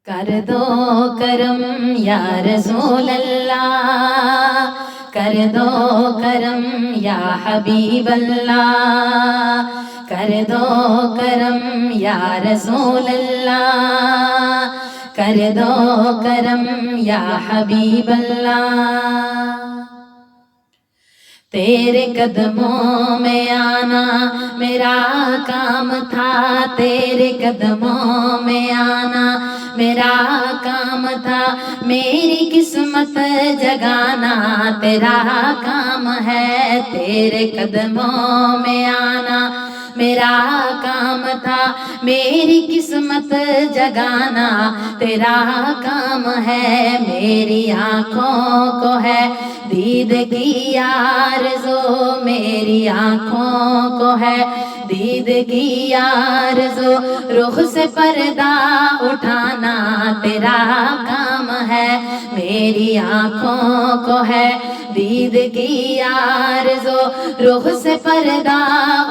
کر دو کرم یا رسول اللہ، کر دو کرم یا حبیب اللہ، کر دو کرم یا رسول اللہ، کر دو کرم یا حبیب اللہ۔ تیرے قدموں میں آنا میرا کام تھا، تیرے قدموں میں آنا میرا کام تھا، میری قسمت جگانا تیرا کام ہے، تیرے قدموں میں آنا میرا کام تھا، میری قسمت جگانا تیرا کام ہے، میری آنکھوں کو ہے دید کی آرزو، میری آنکھوں کو ہے دید کی آرزو، رخ سے پردہ اٹھانا تیرا کام ہے، میری آنکھوں کو ہے دید کی آرزو، رخ سے پردہ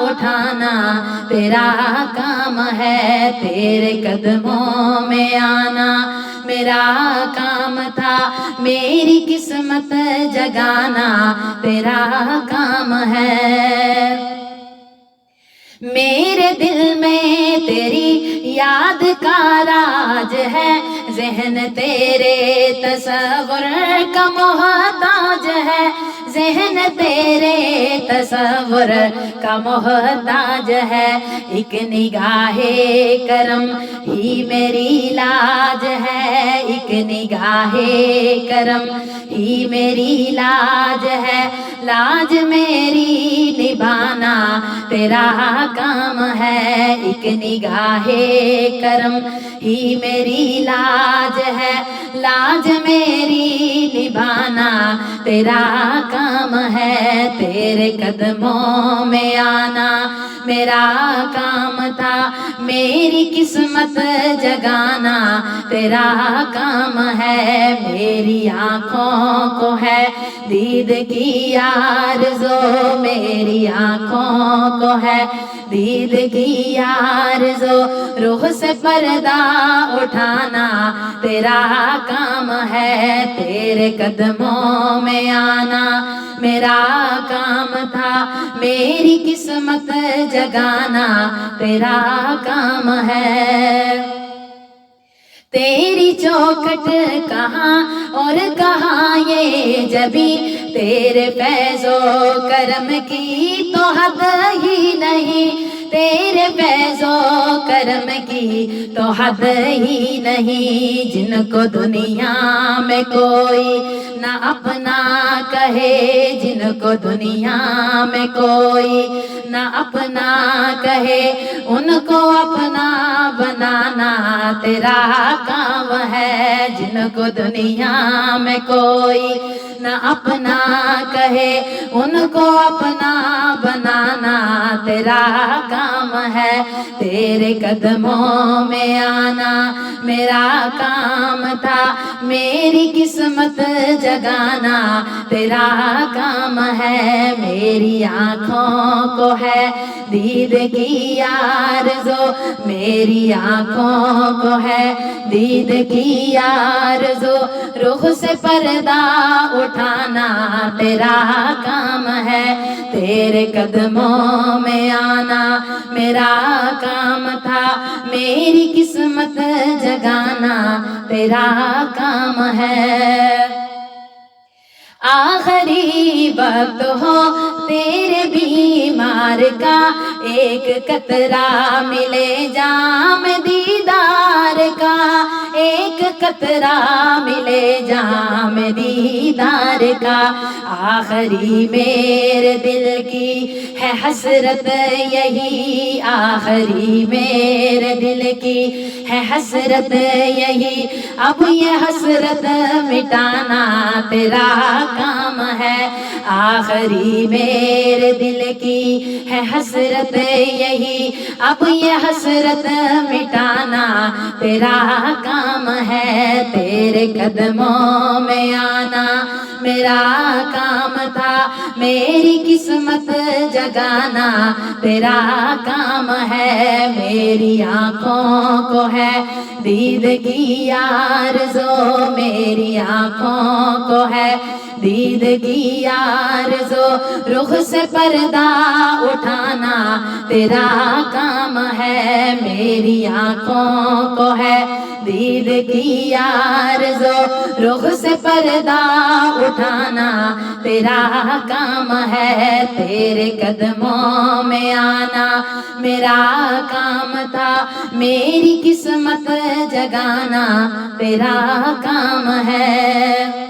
اٹھانا تیرا کام ہے، تیرے قدموں میں آنا میرا کام تھا، میری قسمت جگانا تیرا کام ہے، میرے دل میں تیری یاد کا راج ہے، ذہن تیرے تصور کا محتاج ہے، ذہن تیرے تصور کا محتاج ہے، ایک نگاہ کرم ہی میری لاج ہے، ایک نگاہ کرم ہی میری لاج ہے، لاج میری نبھانا تیرا کام ہے، ایک نگاہ کرم ہی میری لاج ہے، لاج میری نبھانا تیرا کام ہے، تیرے قدموں میں آنا میرا کام تھا، میری قسمت جگانا تیرا کام ہے، میری آنکھوں کو ہے دید کی آرزو، میری آنکھوں کو ہے دید کی آرزو، رخ سے پردہ اٹھانا تیرا کام ہے، تیرے قدموں میں آنا میرا کام تھا، میری قسمت جگانا تیرا کام ہے، تیری چوکھٹ کہاں اور کہاں یہ جبی، تیرے فیض و کرم کی تو حد ہی نہیں، تیرے فیض و کرم کی تو حد ہی نہیں، جن کو دنیا میں کوئی نہ اپنا کہے، جن کو دنیا میں کوئی نہ اپنا کہے، ان کو اپنا بنانا تیرا کام ہے، جن کو دنیا میں کوئی نہ اپنا کہے، ان کو اپنا بنانا تیرا کام ہے، تیرے قدموں میں آنا میرا کام تھا، میری قسمت جگانا تیرا کام ہے، میری آنکھوں کو ہے دید کی آرزو، میری آنکھوں کو ہے دید کی آرزو، رخ سے پردہ اٹھانا تیرا کام ہے، تیرے قدموں میں آنا میرا کام تھا، میری قسمت جگانا تیرا کام ہے، آخری وقت ہو تیرے بیمار کا، ایک قطرہ ملے جام دیدار کا، ایک قطرہ ملے جام دیدار کا، آخری میرے دل کی ہے حسرت یہی، آخری میرے دل کی ہے حسرت یہی، اب یہ حسرت مٹانا تیرا کام ہے، آخری میرے دل کی ہے حسرت یہی، اب یہ حسرت مٹانا تیرا کام ہے، ہے تیرے قدموں میں آنا میرا کام تھا میری قسمت جگانا تیرا کام ہے میری آنکھوں کو ہے دید کی آرزو میری آنکھوں کو ہے دید کی آرزو رخ سے پردہ اٹھانا تیرا کام ہے میری آنکھوں کو ہے دید کی آرزو رخ سے پردہ اٹھانا تیرا کام ہے تیرے قدموں میں آنا میرا کام تھا میری قسمت جگانا تیرا کام ہے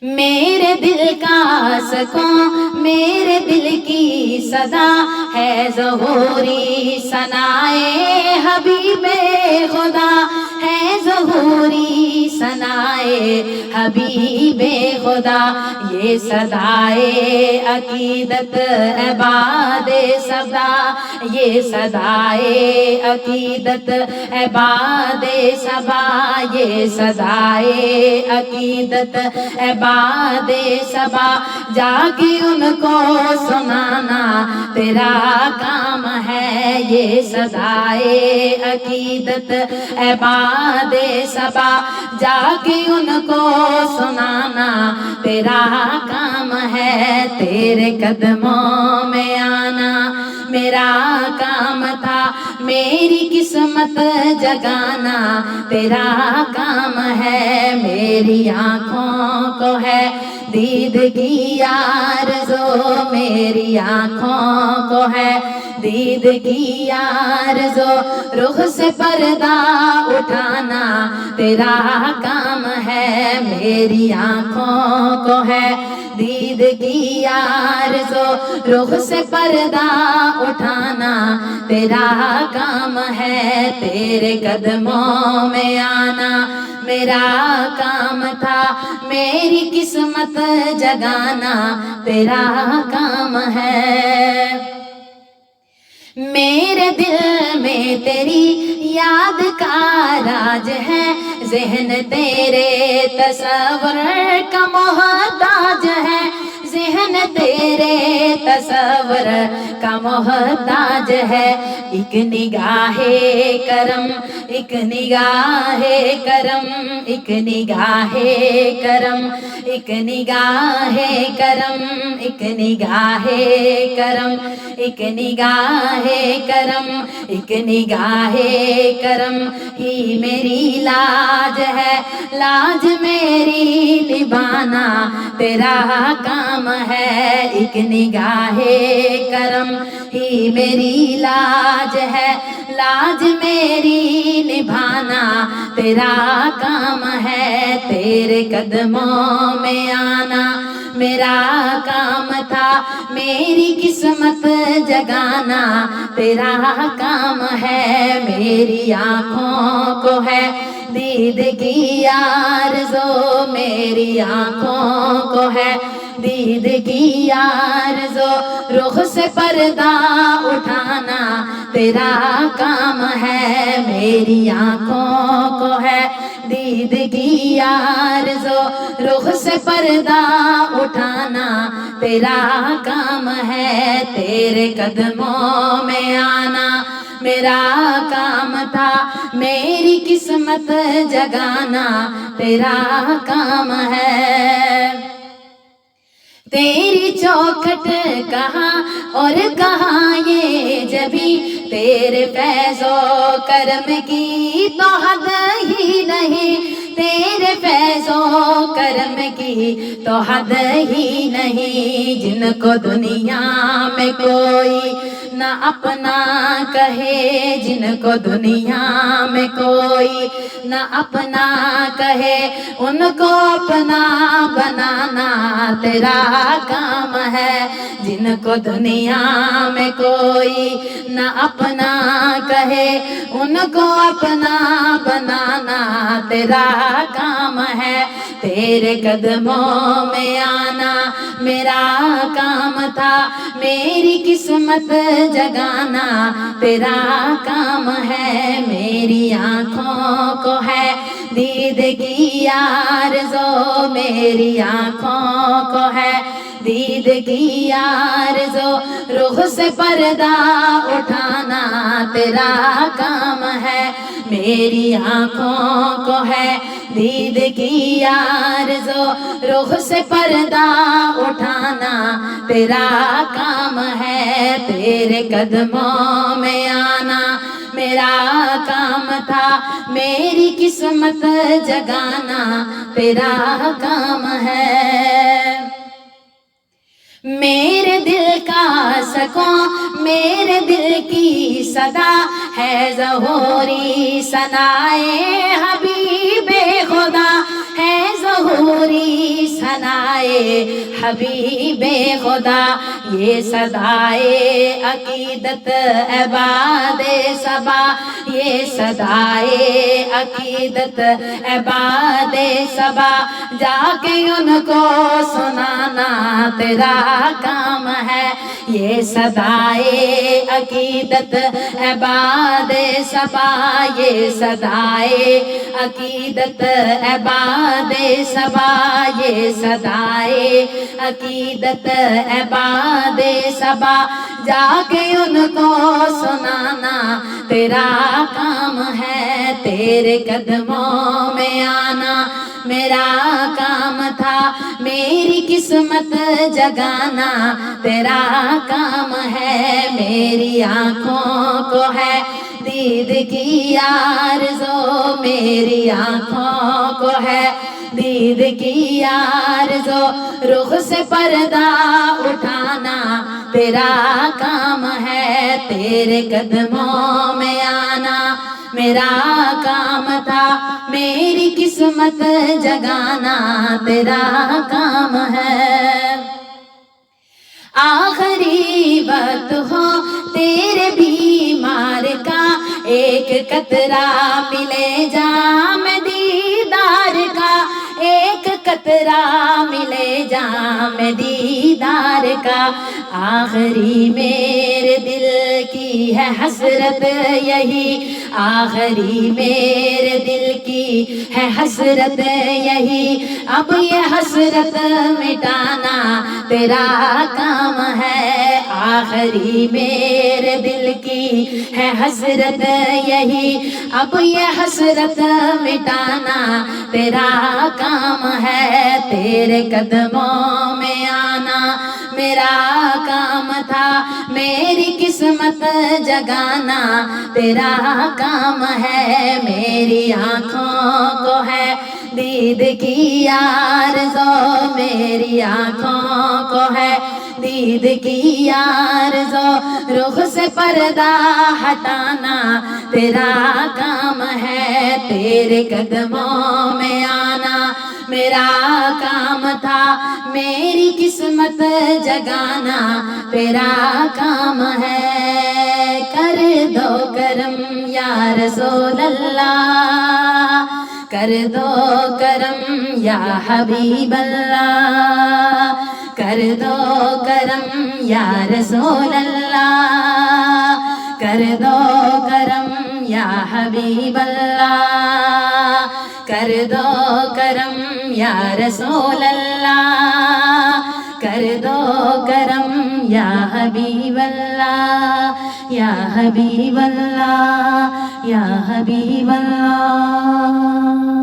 میرے دل کا سکون میرے دل کی صدا ہے ظہوری ثنائے حبیب خدا ہے ظہوری ثنائے حبیب خدا یہ صدائے عقیدت عباد صدا یہ صدائے عقیدت عباد صبا یہ صدائے عقیدت عباد صبا جا کے ان کو سنانا تیرا کام ہے یہ صدائے عقیدت عباد صبا جا کے ان کو سنانا تیرا کام ہے تیرے قدموں میں آنا میرا کام تھا میری قسمت جگانا تیرا کام ہے میری آنکھوں کو ہے دید کی آرزو میری آنکھوں کو ہے دید کی آرزو رخ سے پردہ اٹھانا تیرا کام ہے میری آنکھوں کو ہے دید کی آرزو رخ سے پردہ اٹھانا تیرا کام ہے تیرے قدموں میں آنا میرا کام تھا میری قسمت جگانا تیرا کام ہے میرے دل میں تیری یاد کا راج ہے ذہن تیرے تصور کا محتاج ہے ذہن تیرے تصور کا محتاج ہے ایک نگاہ کرم ایک نگاہ کرم ایک نگاہ کرم ایک نگاہ کرم ایک نگاہ کرم ایک نگاہ کرم ایک نگاہ کرم ہی میری لاج ہے لاج میری نبھانا تیرا کام ہے ایک نگاہ کرم ہی میری لاج ہے لاج میری نبھانا تیرا کام ہے تیرے قدموں میں آنا میرا کام تھا میری قسمت جگانا تیرا کام ہے میری آنکھوں کو ہے دید کی آرزو میری آنکھوں کو ہے دید کی آرزو رخ سے پردہ اٹھانا تیرا کام ہے میری آنکھوں کو ہے دید کی آرزو رخ سے پردہ اٹھانا تیرا کام ہے تیرے قدموں میں آنا میرا کام تھا میری قسمت جگانا تیرا کام ہے تیری چوکھٹ کہاں اور کہاں یہ جبھی تیرے فیض و کرم کی تو حد ہی نہیں تیرے فیض و کرم کی تو حد ہی نہیں جن کو دنیا میں کوئی نہ اپنا کہے جن کو دنیا میں کوئی نہ اپنا کہے ان کو اپنا بنانا تیرا کام ہے جن کو دنیا میں کوئی نہ اپنا کہے ان کو اپنا بنانا تیرا کام ہے تیرے قدموں میں آنا میرا کام تھا میری قسمت جگانا تیرا کام ہے میری آنکھوں کو ہے دید کی آرزو میری آنکھوں کو ہے، دید کی آرزو رخ سے پردہ اٹھانا تیرا کام ہے، میری آنکھوں کو ہے دید کی آرزو رخ سے پردہ اٹھانا تیرا کام ہے، تیرے قدموں میں آنا میرا کام تھا، میری قسمت جگانا تیرا کام ہے، میرے دل کا سکون میرے دل کی صدا ہے، ظہوری ثنائے حبیب خدا ہے، ظہوری ثنائے حبیب خدا، یہ صدائے عقیدت عباد صبا، یہ صدائے عقیدت عباد صبا، جا کے ان کو سنانا تیرا کام ہے، یہ صدائے عقیدت عباد صبا، یہ صدائے عقیدت عباد صبا، یہ صدائے عقیدت عباد صبا، جا کے ان کو سنانا تیرا کام ہے، تیرے قدموں میں آنا میرا کام تھا، میری قسمت جگانا تیرا کام ہے، میری آنکھوں کو ہے دید کی آرزو، میری آنکھوں کو ہے دید کی آرزو رخ سے پردہ اٹھانا تیرا کام ہے، تیرے قدموں میں آنا میرا کام تھا، میری قسمت جگانا تیرا کام ہے، آخری وقت ہو تیرے بیمار کا ایک قطرہ ملے جام دیدار کا، ایک قطرہ ملے جام دیدار کا، آخری میرے دل کی ہے حسرت یہی، آخری میرے دل کی ہے حسرت یہی، اب یہ حسرت مٹانا تیرا کام ہے، آخری میرے دل کی ہے حسرت یہی، اب یہ حسرت مٹانا تیرا کام ہے، تیرے قدموں میں آنا میرا کام تھا، میری قسمت جگانا تیرا کام ہے، میری آنکھوں کو ہے دید کی آرزو، میری آنکھوں کو ہے دید کی آرزو رخ سے پردہ ہٹانا تیرا کام ہے، تیرے قدموں میں آنا میرا کام تھا، میری قسمت جگانا تیرا کام ہے، کر دو کرم یا رسول اللہ، کر دو کرم یا حبیب اللہ، کر دو کرم یا رسول اللہ، کر دو کرم یا حبیب اللہ، کر دو کرم یا رسول اللہ، کر دو کرم یا حبیب اللہ، یا حبیب اللہ، یا حبیب اللہ۔